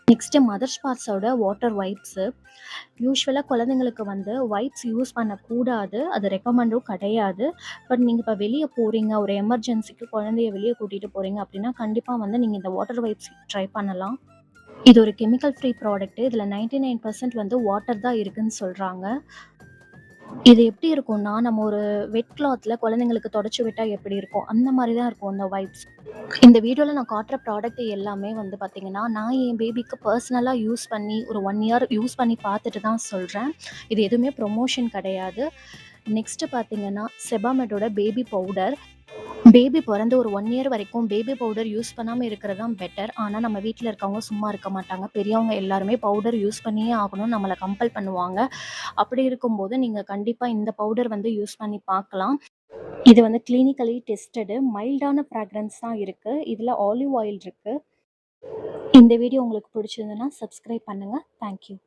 Next mother ஸ்பார்க்ஸோட water wipes. யூசுவலா குழந்தைங்களுக்கு வந்து வைப்ஸ் யூஸ் பண்ணக்கூடாது. அது ரெக்கமெண்டும் கிடையாது. பட் நீங்க இப்ப வெளிய போறீங்க, ஒரு எமர்ஜென்சிக்கு குழந்தைய வெளிய கூட்டிட்டு போறீங்க அப்படின்னா, கண்டிப்பா வந்து நீங்க இந்த வாட்டர் வைப்ஸ் ட்ரை பண்ணலாம். இது ஒரு கெமிக்கல் ஃப்ரீ ப்ராடக்ட். இதுல 99% வந்து வாட்டர் தான் இருக்குன்னு சொல்றாங்க. இது எப்படி இருக்கும்னா, நம்ம ஒரு வெட் கிளாத்ல குழந்தைங்களுக்கு தொடச்சு விட்டா எப்படி இருக்கும்? அந்த மாரி தான் இருக்கும் இந்த வைப்ஸ். இந்த வீடியோல நான் காட்டுற ப்ராடக்ட் எல்லாமே வந்து பார்த்தீங்கன்னா, நான் என் பேபிக்கு பர்சனலா யூஸ் பண்ணி ஒரு 1 இயர் யூஸ் பண்ணி பார்த்துட்டு தான் சொல்றேன். இது எதுவுமே ப்ரொமோஷன் கிடையாது. நெக்ஸ்ட்டு பார்த்தீங்கன்னா, செபாமெட்டோட பேபி பவுடர். பேபி பொறந்து ஒரு 1 இயர் வரைக்கும் பேபி பவுடர் யூஸ் பண்ணாம இருக்கிறது தான் பெட்டர். ஆனா, நம்ம வீட்ல இருக்கவங்க சும்மா இருக்க மாட்டாங்க. பெரியவங்க எல்லாருமே பவுடர் யூஸ் பண்ணியே ஆகணும்னு நம்மள கம்பல் பண்ணுவாங்க. அப்படி இருக்கும்போது, நீங்க கண்டிப்பா இந்த பவுடர் வந்து யூஸ் பண்ணி பார்க்கலாம். இது வந்து கிளினிக்கலி டெஸ்டடு மைல்டான ஃப்ராக்ரன்ஸ் தான் இருக்கு. இதுல ஆலிவ் ஆயில் இருக்கு. இந்த வீடியோ உங்களுக்கு பிடிச்சிருந்ததுன்னா சப்ஸ்கிரைப் பண்ணுங்க. Thank you.